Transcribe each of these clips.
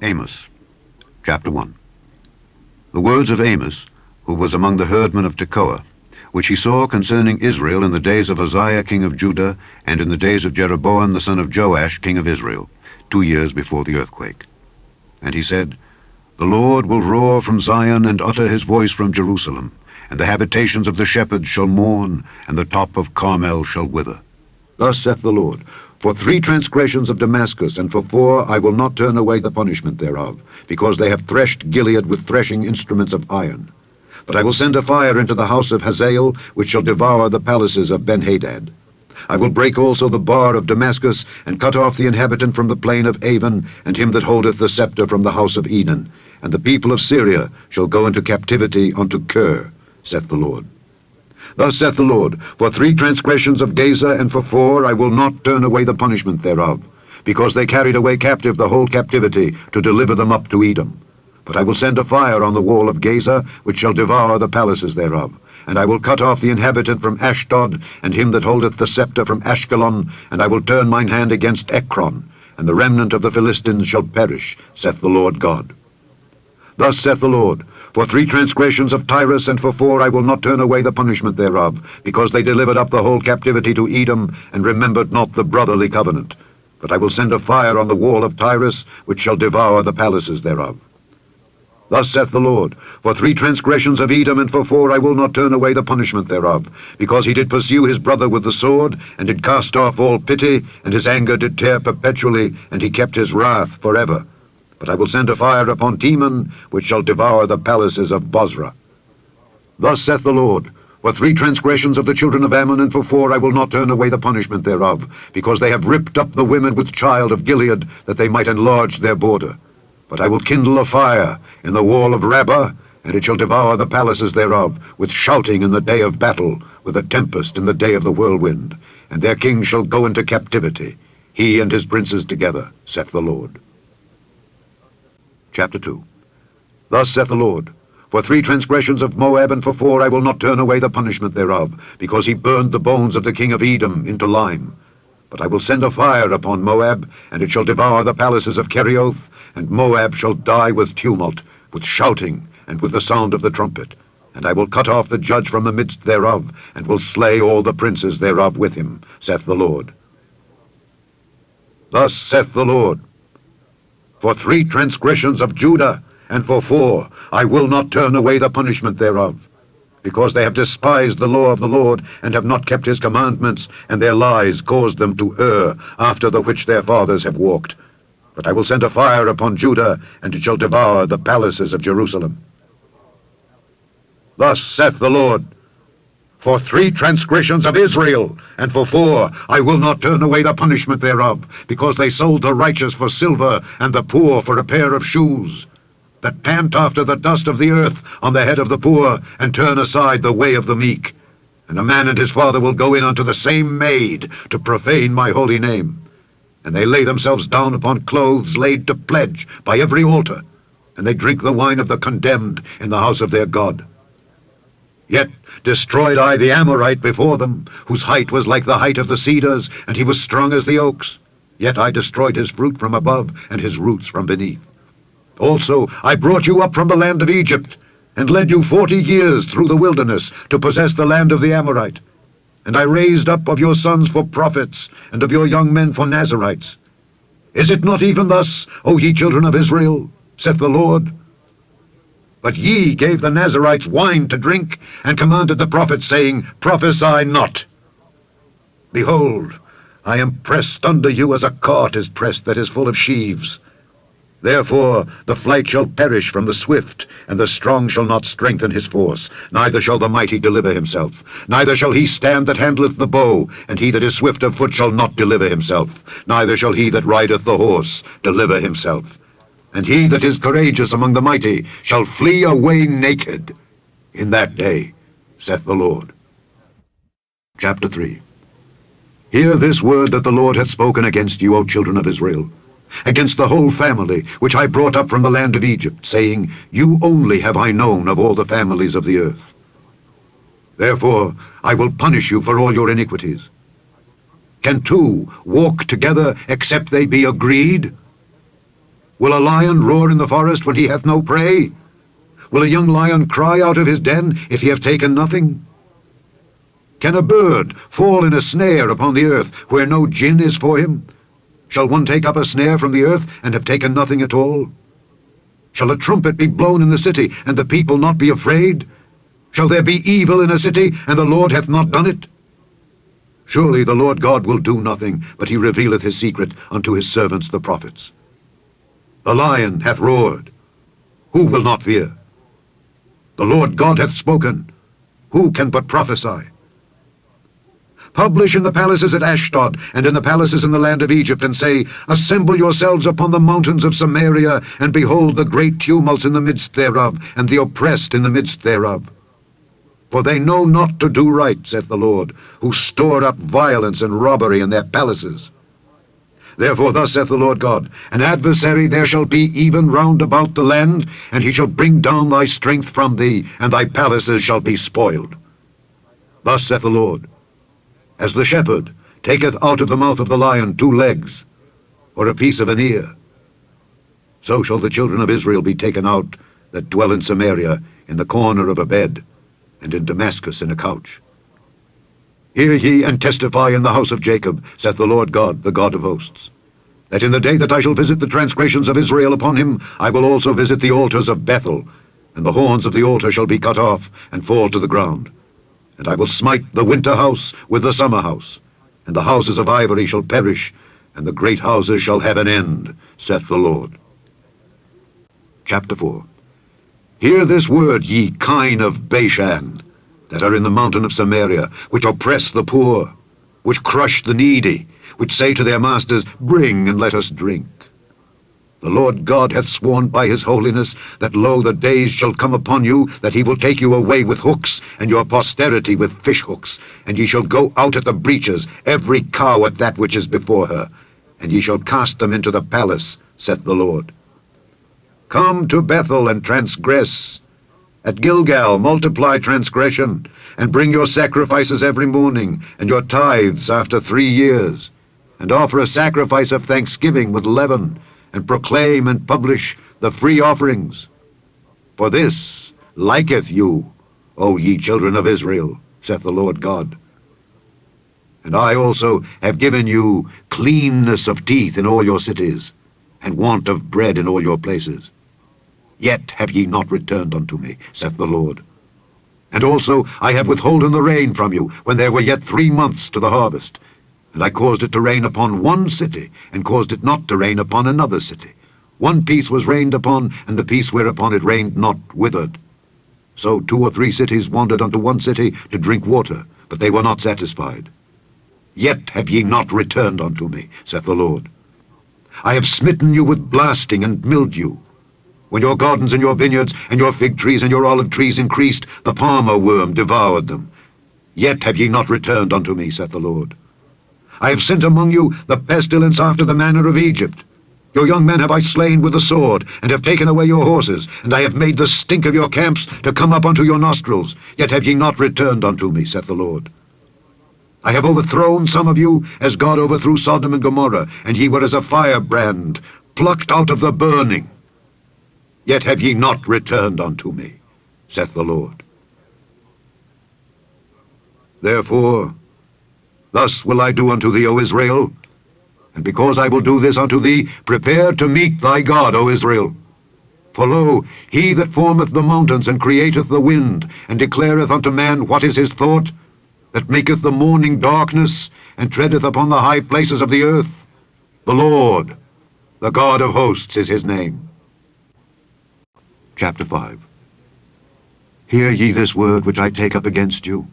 Amos, chapter 1. The words of Amos, who was among the herdmen of Toccoa, which he saw concerning Israel in the days of Hosea king of Judah, and in the days of Jeroboam the son of Joash king of Israel, 2 years before the earthquake. And he said, The Lord will roar from Zion, and utter his voice from Jerusalem, and the habitations of the shepherds shall mourn, and the top of Carmel shall wither. Thus saith the Lord, For 3 transgressions of Damascus, and for 4 I will not turn away the punishment thereof, because they have threshed Gilead with threshing instruments of iron. But I will send a fire into the house of Hazael, which shall devour the palaces of Ben-Hadad. I will break also the bar of Damascus, and cut off the inhabitant from the plain of Aven, and him that holdeth the scepter from the house of Eden. And the people of Syria shall go into captivity unto Kir, saith the Lord. Thus saith the Lord, For 3 transgressions of Gaza, and for 4 I will not turn away the punishment thereof, because they carried away captive the whole captivity, to deliver them up to Edom. But I will send a fire on the wall of Gaza, which shall devour the palaces thereof. And I will cut off the inhabitant from Ashdod, and him that holdeth the scepter from Ashkelon, and I will turn mine hand against Ekron, and the remnant of the Philistines shall perish, saith the Lord God. Thus saith the Lord, For 3 transgressions of Tyrus, and for 4 I will not turn away the punishment thereof, because they delivered up the whole captivity to Edom, and remembered not the brotherly covenant. But I will send a fire on the wall of Tyrus, which shall devour the palaces thereof. Thus saith the Lord, For 3 transgressions of Edom, and for 4 I will not turn away the punishment thereof, because he did pursue his brother with the sword, and did cast off all pity, and his anger did tear perpetually, and he kept his wrath forever. But I will send a fire upon Teman, which shall devour the palaces of Bozrah. Thus saith the Lord, For 3 transgressions of the children of Ammon, and for 4 I will not turn away the punishment thereof, because they have ripped up the women with child of Gilead, that they might enlarge their border. But I will kindle a fire in the wall of Rabbah, and it shall devour the palaces thereof, with shouting in the day of battle, with a tempest in the day of the whirlwind. And their king shall go into captivity, he and his princes together, saith the Lord. Chapter 2. Thus saith the Lord, For 3 transgressions of Moab, and for 4 I will not turn away the punishment thereof, because he burned the bones of the king of Edom into lime. But I will send a fire upon Moab, and it shall devour the palaces of Kerioth, and Moab shall die with tumult, with shouting, and with the sound of the trumpet. And I will cut off the judge from the midst thereof, and will slay all the princes thereof with him, saith the Lord. Thus saith the Lord, For 3 transgressions of Judah, and for 4 I will not turn away the punishment thereof, because they have despised the law of the Lord, and have not kept his commandments, and their lies caused them to err, after the which their fathers have walked. But I will send a fire upon Judah, and it shall devour the palaces of Jerusalem. Thus saith the Lord, For 3 transgressions of Israel, and for 4 I will not turn away the punishment thereof, because they sold the righteous for silver, and the poor for a pair of shoes, that pant after the dust of the earth on the head of the poor, and turn aside the way of the meek. And a man and his father will go in unto the same maid, to profane my holy name. And they lay themselves down upon clothes laid to pledge by every altar, and they drink the wine of the condemned in the house of their God. Yet destroyed I the Amorite before them, whose height was like the height of the cedars, and he was strong as the oaks. Yet I destroyed his fruit from above, and his roots from beneath. Also I brought you up from the land of Egypt, and led you 40 years through the wilderness, to possess the land of the Amorite. And I raised up of your sons for prophets, and of your young men for Nazarites. Is it not even thus, O ye children of Israel, saith the Lord? But ye gave the Nazarites wine to drink, and commanded the prophets, saying, Prophesy not. Behold, I am pressed under you as a cart is pressed that is full of sheaves. Therefore the flight shall perish from the swift, and the strong shall not strengthen his force, neither shall the mighty deliver himself. Neither shall he stand that handleth the bow, and he that is swift of foot shall not deliver himself. Neither shall he that rideth the horse deliver himself. And he that is courageous among the mighty shall flee away naked in that day, saith the Lord. Chapter 3. Hear this word that the Lord hath spoken against you, O children of Israel, against the whole family which I brought up from the land of Egypt, saying, You only have I known of all the families of the earth. Therefore I will punish you for all your iniquities. Can 2 walk together except they be agreed? Will a lion roar in the forest when he hath no prey? Will a young lion cry out of his den if he have taken nothing? Can a bird fall in a snare upon the earth where no gin is for him? Shall one take up a snare from the earth and have taken nothing at all? Shall a trumpet be blown in the city, and the people not be afraid? Shall there be evil in a city, and the Lord hath not done it? Surely the Lord God will do nothing, but he revealeth his secret unto his servants the prophets. The lion hath roared. Who will not fear? The Lord God hath spoken. Who can but prophesy? Publish in the palaces at Ashdod, and in the palaces in the land of Egypt, and say, Assemble yourselves upon the mountains of Samaria, and behold the great tumults in the midst thereof, and the oppressed in the midst thereof. For they know not to do right, saith the Lord, who store up violence and robbery in their palaces. Therefore thus saith the Lord God, An adversary there shall be even round about the land, and he shall bring down thy strength from thee, and thy palaces shall be spoiled. Thus saith the Lord, As the shepherd taketh out of the mouth of the lion 2 legs, or a piece of an ear, so shall the children of Israel be taken out that dwell in Samaria, in the corner of a bed, and in Damascus in a couch. Hear ye and testify in the house of Jacob, saith the Lord God, the God of hosts, that in the day that I shall visit the transgressions of Israel upon him, I will also visit the altars of Bethel, and the horns of the altar shall be cut off, and fall to the ground. And I will smite the winter house with the summer house, and the houses of ivory shall perish, and the great houses shall have an end, saith the Lord. Chapter 4. Hear this word, ye kine of Bashan, that are in the mountain of Samaria, which oppress the poor, which crush the needy, which say to their masters, Bring, and let us drink. The Lord God hath sworn by his holiness, that lo, the days shall come upon you, that he will take you away with hooks, and your posterity with fish hooks, and ye shall go out at the breaches, every cow at that which is before her, and ye shall cast them into the palace, saith the Lord. Come to Bethel and transgress. At Gilgal multiply transgression, and bring your sacrifices every morning, and your tithes after 3 years, and offer a sacrifice of thanksgiving with leaven, and proclaim and publish the free offerings. For this liketh you, O ye children of Israel, saith the Lord God. And I also have given you cleanness of teeth in all your cities, and want of bread in all your places. Yet have ye not returned unto me, saith the Lord. And also I have withholden the rain from you, when there were yet 3 months to the harvest. And I caused it to rain upon one city, and caused it not to rain upon another city. One piece was rained upon, and the piece whereupon it rained not withered. So 2 or 3 cities wandered unto one city to drink water, but they were not satisfied. Yet have ye not returned unto me, saith the Lord. I have smitten you with blasting and mildew. When your gardens and your vineyards and your fig trees and your olive trees increased, the palmer worm devoured them. Yet have ye not returned unto me, saith the Lord. I have sent among you the pestilence after the manner of Egypt. Your young men have I slain with the sword, and have taken away your horses, and I have made the stink of your camps to come up unto your nostrils. Yet have ye not returned unto me, saith the Lord. I have overthrown some of you, as God overthrew Sodom and Gomorrah, and ye were as a firebrand, plucked out of the burning. Yet have ye not returned unto me, saith the Lord. Therefore, thus will I do unto thee, O Israel, and because I will do this unto thee, prepare to meet thy God, O Israel. For lo, he that formeth the mountains, and createth the wind, and declareth unto man what is his thought, that maketh the morning darkness, and treadeth upon the high places of the earth, the Lord, the God of hosts, is his name. Chapter 5. Hear ye this word which I take up against you,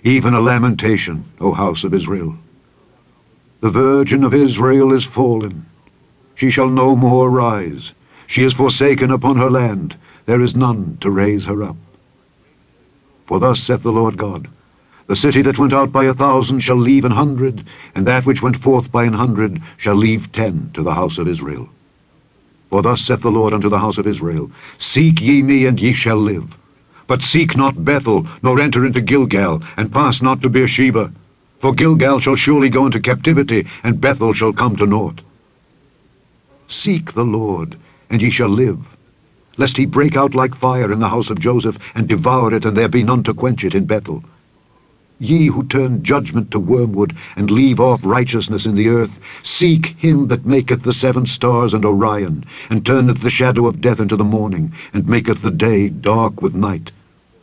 even a lamentation, O house of Israel. The virgin of Israel is fallen. She shall no more rise. She is forsaken upon her land. There is none to raise her up. For thus saith the Lord God, The city that went out by 1,000 shall leave 100, and that which went forth by 100 shall leave 10 to the house of Israel. For thus saith the Lord unto the house of Israel, Seek ye me, and ye shall live. But seek not Bethel, nor enter into Gilgal, and pass not to Beersheba. For Gilgal shall surely go into captivity, and Bethel shall come to naught. Seek the Lord, and ye shall live, lest he break out like fire in the house of Joseph, and devour it, and there be none to quench it in Bethel. Ye who turn judgment to wormwood, and leave off righteousness in the earth, seek him that maketh the 7 stars and Orion, and turneth the shadow of death into the morning, and maketh the day dark with night,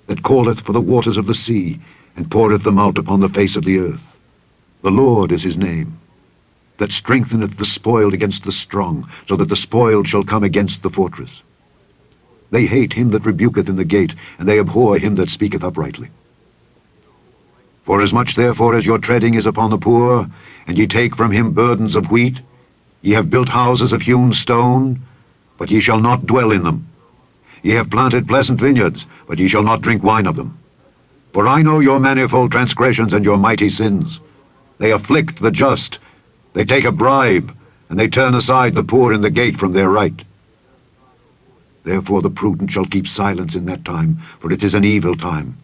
that calleth for the waters of the sea, and poureth them out upon the face of the earth. The Lord is his name, that strengtheneth the spoiled against the strong, so that the spoiled shall come against the fortress. They hate him that rebuketh in the gate, and they abhor him that speaketh uprightly. Forasmuch therefore as your treading is upon the poor, and ye take from him burdens of wheat, ye have built houses of hewn stone, but ye shall not dwell in them. Ye have planted pleasant vineyards, but ye shall not drink wine of them. For I know your manifold transgressions and your mighty sins. They afflict the just, they take a bribe, and they turn aside the poor in the gate from their right. Therefore the prudent shall keep silence in that time, for it is an evil time.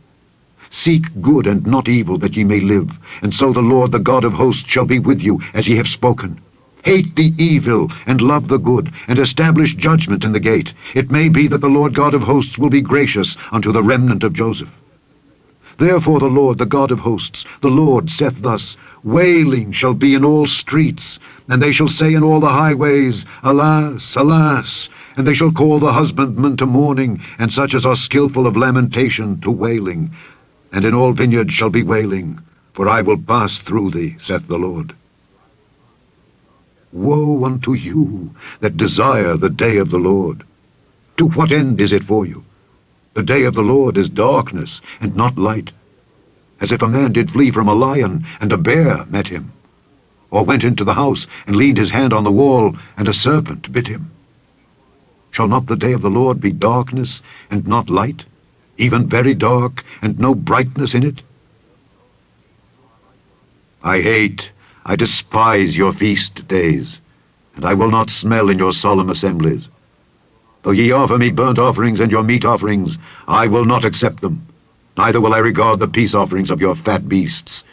Seek good and not evil, that ye may live, and so the Lord the God of hosts shall be with you, as ye have spoken. Hate the evil, and love the good, and establish judgment in the gate. It may be that the Lord God of hosts will be gracious unto the remnant of Joseph. Therefore the Lord the God of hosts, the Lord, saith thus, Wailing shall be in all streets, and they shall say in all the highways, Alas, alas! And they shall call the husbandmen to mourning, and such as are skillful of lamentation to wailing. And in all vineyards shall be wailing, for I will pass through thee, saith the Lord. Woe unto you that desire the day of the Lord! To what end is it for you? The day of the Lord is darkness, and not light, as if a man did flee from a lion, and a bear met him, or went into the house, and leaned his hand on the wall, and a serpent bit him. Shall not the day of the Lord be darkness, and not light, even very dark, and no brightness in it? I despise your feast days, and I will not smell in your solemn assemblies. Though ye offer me burnt offerings and your meat offerings, I will not accept them, neither will I regard the peace offerings of your fat beasts.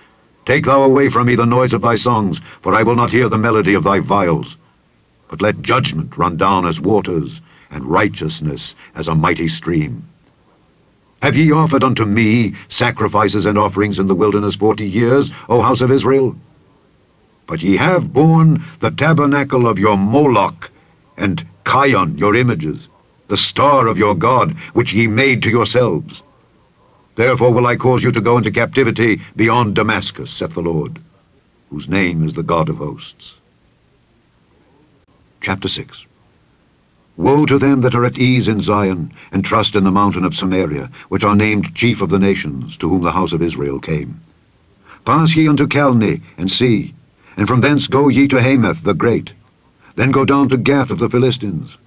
Take thou away from me the noise of thy songs, for I will not hear the melody of thy viols. But let judgment run down as waters, and righteousness as a mighty stream. Have ye offered unto me sacrifices and offerings in the wilderness 40 years, O house of Israel? But ye have borne the tabernacle of your Moloch, and Chion your images, the star of your God, which ye made to yourselves. Therefore will I cause you to go into captivity beyond Damascus, saith the Lord, whose name is the God of hosts. Chapter 6. Woe to them that are at ease in Zion, and trust in the mountain of Samaria, which are named chief of the nations, to whom the house of Israel came. Pass ye unto Calne, and see, and from thence go ye to Hamath the great. Then go down to Gath of the Philistines.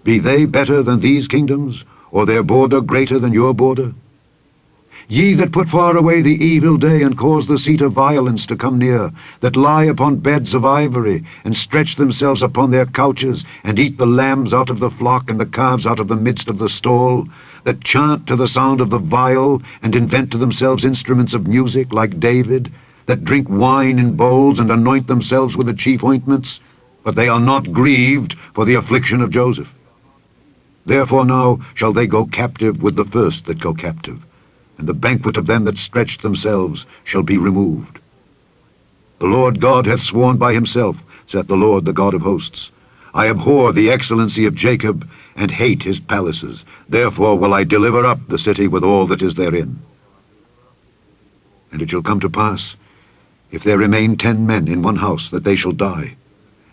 Be they better than these kingdoms, or their border greater than your border? Ye that put far away the evil day, and cause the seat of violence to come near, that lie upon beds of ivory, and stretch themselves upon their couches, and eat the lambs out of the flock, and the calves out of the midst of the stall, that chant to the sound of the viol, and invent to themselves instruments of music, like David, that drink wine in bowls, and anoint themselves with the chief ointments, but they are not grieved for the affliction of Joseph. Therefore now shall they go captive with the first that go captive, and the banquet of them that stretched themselves shall be removed. The Lord God hath sworn by himself, saith the Lord the God of hosts, I abhor the excellency of Jacob, and hate his palaces. Therefore will I deliver up the city with all that is therein. And it shall come to pass, if there remain 10 men in one house, that they shall die.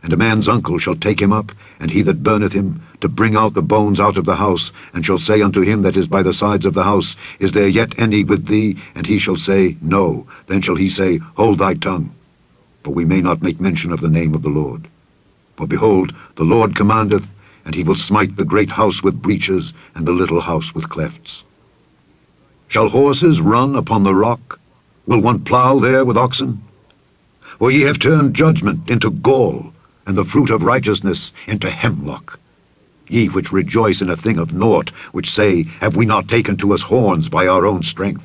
And a man's uncle shall take him up, and he that burneth him, to bring out the bones out of the house, and shall say unto him that is by the sides of the house, Is there yet any with thee? And he shall say, No. Then shall he say, Hold thy tongue, for we may not make mention of the name of the Lord. For behold, the Lord commandeth, and he will smite the great house with breaches, and the little house with clefts. Shall horses run upon the rock? Will one plow there with oxen? For ye have turned judgment into gall, and the fruit of righteousness into hemlock. Ye which rejoice in a thing of naught, which say, Have we not taken to us horns by our own strength?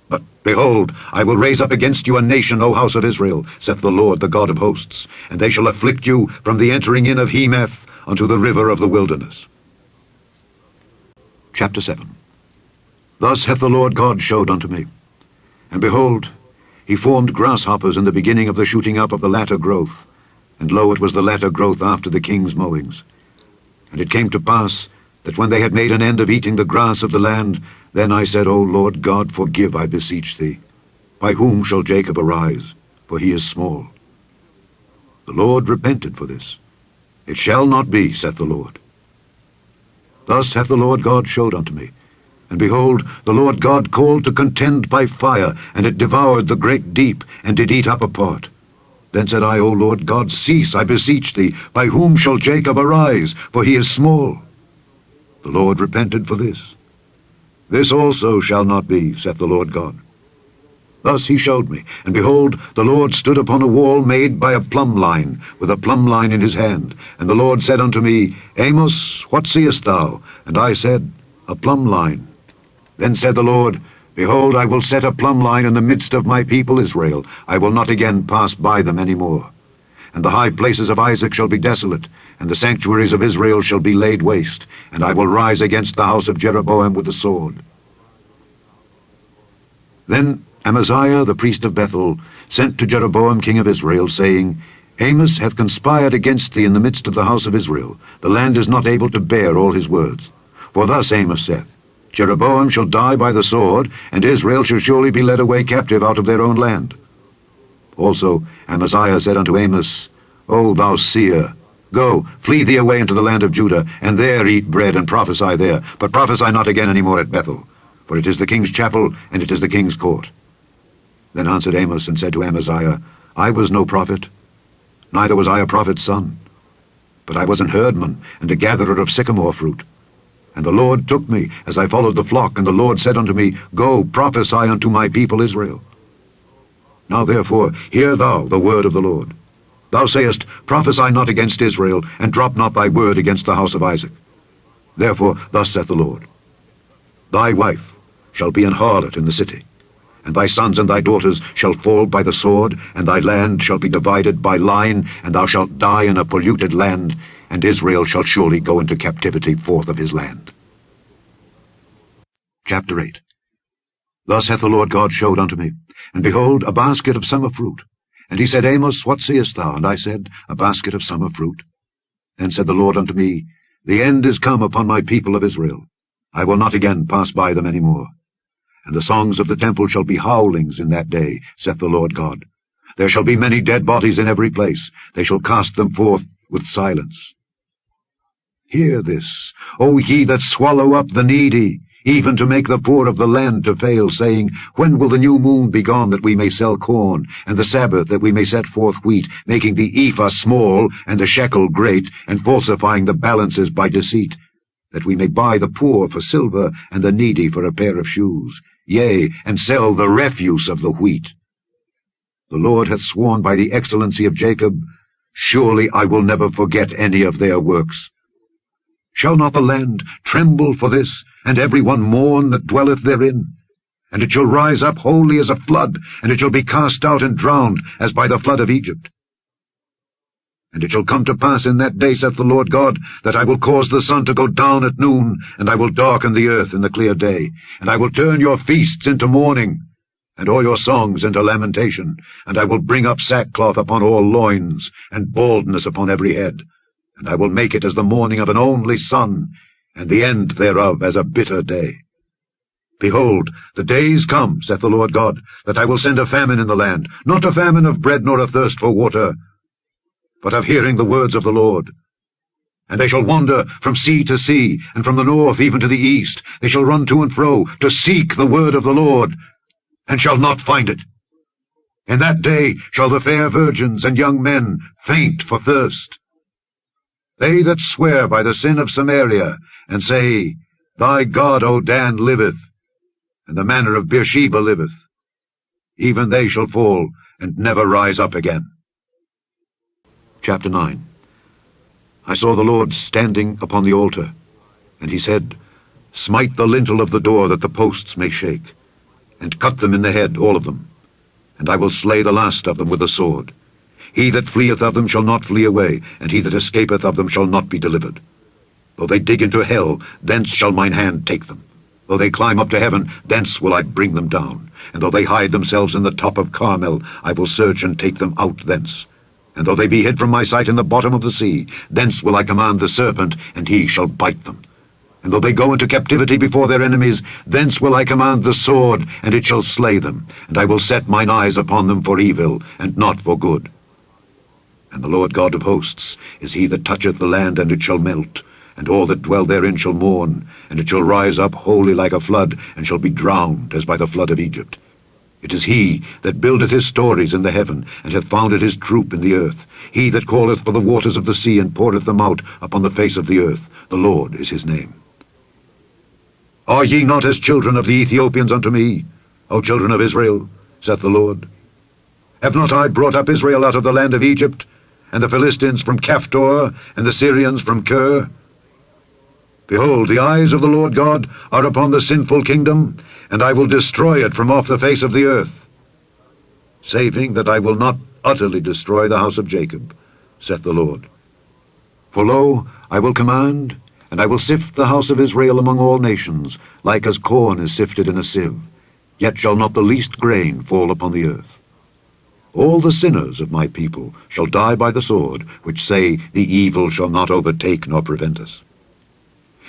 But Behold, I will raise up against you a nation, O house of Israel, saith the Lord, the God of hosts, and they shall afflict you from the entering in of Hemath unto the river of the wilderness. Chapter 7. Thus hath the Lord God showed unto me. And behold, he formed grasshoppers in the beginning of the shooting up of the latter growth, and lo, it was the latter growth after the king's mowings. And it came to pass, that when they had made an end of eating the grass of the land, then I said, O Lord God, forgive, I beseech thee. By whom shall Jacob arise? For he is small. The Lord repented for this. It shall not be, saith the Lord. Thus hath the Lord God showed unto me. And behold, the Lord God called to contend by fire, and it devoured the great deep, and did eat up a part. Then said I, O Lord God, cease, I beseech thee. By whom shall Jacob arise? For he is small. The Lord repented for this. This also shall not be, saith the Lord God. Thus he showed me, and behold, the Lord stood upon a wall made by a plumb line, with a plumb line in his hand. And the Lord said unto me, Amos, what seest thou? And I said, A plumb line. Then said the Lord, Behold, I will set a plumb line in the midst of my people Israel. I will not again pass by them any more. And the high places of Isaac shall be desolate, and the sanctuaries of Israel shall be laid waste, and I will rise against the house of Jeroboam with the sword. Then Amaziah the priest of Bethel sent to Jeroboam king of Israel, saying, Amos hath conspired against thee in the midst of the house of Israel. The land is not able to bear all his words. For thus Amos saith, Jeroboam shall die by the sword, and Israel shall surely be led away captive out of their own land. Also Amaziah said unto Amos, O thou seer, go, flee thee away into the land of Judah, and there eat bread and prophesy there, but prophesy not again any more at Bethel, for it is the king's chapel, and it is the king's court. Then answered Amos and said to Amaziah, I was no prophet, neither was I a prophet's son, but I was an herdman, and a gatherer of sycamore fruit. And the Lord took me as I followed the flock, and the Lord said unto me, Go, prophesy unto my people Israel. Now therefore hear thou the word of the Lord. Thou sayest, Prophesy not against Israel, and drop not thy word against the house of Isaac. Therefore thus saith the Lord, Thy wife shall be an harlot in the city, and thy sons and thy daughters shall fall by the sword, and thy land shall be divided by line, and thou shalt die in a polluted land, and Israel shall surely go into captivity forth of his land. Chapter 8. Thus hath the Lord God showed unto me, and behold, a basket of summer fruit. And he said, Amos, what seest thou? And I said, A basket of summer fruit. Then said the Lord unto me, The end is come upon my people of Israel. I will not again pass by them any more. And the songs of the temple shall be howlings in that day, saith the Lord God. There shall be many dead bodies in every place. They shall cast them forth with silence. Hear this, O ye that swallow up the needy, even to make the poor of the land to fail, saying, When will the new moon be gone, that we may sell corn, and the Sabbath, that we may set forth wheat, making the ephah small, and the shekel great, and falsifying the balances by deceit, that we may buy the poor for silver, and the needy for a pair of shoes, yea, and sell the refuse of the wheat? The Lord hath sworn by the excellency of Jacob, Surely I will never forget any of their works. Shall not the land tremble for this, and every one mourn that dwelleth therein? And it shall rise up wholly as a flood, and it shall be cast out and drowned, as by the flood of Egypt. And it shall come to pass in that day, saith the Lord God, that I will cause the sun to go down at noon, and I will darken the earth in the clear day, and I will turn your feasts into mourning, and all your songs into lamentation, and I will bring up sackcloth upon all loins, and baldness upon every head. And I will make it as the mourning of an only son, and the end thereof as a bitter day. Behold, the days come, saith the Lord God, that I will send a famine in the land, not a famine of bread nor a thirst for water, but of hearing the words of the Lord. And they shall wander from sea to sea, and from the north even to the east. They shall run to and fro to seek the word of the Lord, and shall not find it. In that day shall the fair virgins and young men faint for thirst. They that swear by the sin of Samaria, and say, Thy God, O Dan, liveth, and the manner of Beersheba liveth, even they shall fall, and never rise up again. Chapter 9. I saw the Lord standing upon the altar, and he said, Smite the lintel of the door, that the posts may shake. and cut them in the head, all of them. And I will slay the last of them with the sword. He that fleeth of them shall not flee away, and he that escapeth of them shall not be delivered. Though they dig into hell, thence shall mine hand take them. Though they climb up to heaven, thence will I bring them down. And though they hide themselves in the top of Carmel, I will search and take them out thence. And though they be hid from my sight in the bottom of the sea, thence will I command the serpent, and he shall bite them. And though they go into captivity before their enemies, thence will I command the sword, and it shall slay them. And I will set mine eyes upon them for evil, and not for good. And the Lord God of hosts is he that toucheth the land, and it shall melt, and all that dwell therein shall mourn, and it shall rise up wholly like a flood, and shall be drowned as by the flood of Egypt. It is he that buildeth his stories in the heaven, and hath founded his troop in the earth. He that calleth for the waters of the sea, and poureth them out upon the face of the earth. The Lord is his name. Are ye not as children of the Ethiopians unto me, O children of Israel, saith the Lord? Have not I brought up Israel out of the land of Egypt, and the Philistines from Caphtor, and the Syrians from Kir? Behold, the eyes of the Lord God are upon the sinful kingdom, and I will destroy it from off the face of the earth, saving that I will not utterly destroy the house of Jacob, saith the Lord. For lo, I will command, and I will sift the house of Israel among all nations, like as corn is sifted in a sieve, yet shall not the least grain fall upon the earth. All the sinners of my people shall die by the sword, which say, the evil shall not overtake nor prevent us.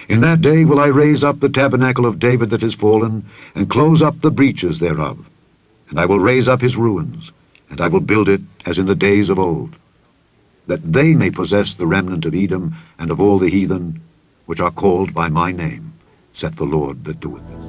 In that day will I raise up the tabernacle of David that is fallen, and close up the breaches thereof. And I will raise up his ruins, and I will build it as in the days of old, that they may possess the remnant of Edom, and of all the heathen, which are called by my name, saith the Lord that doeth it.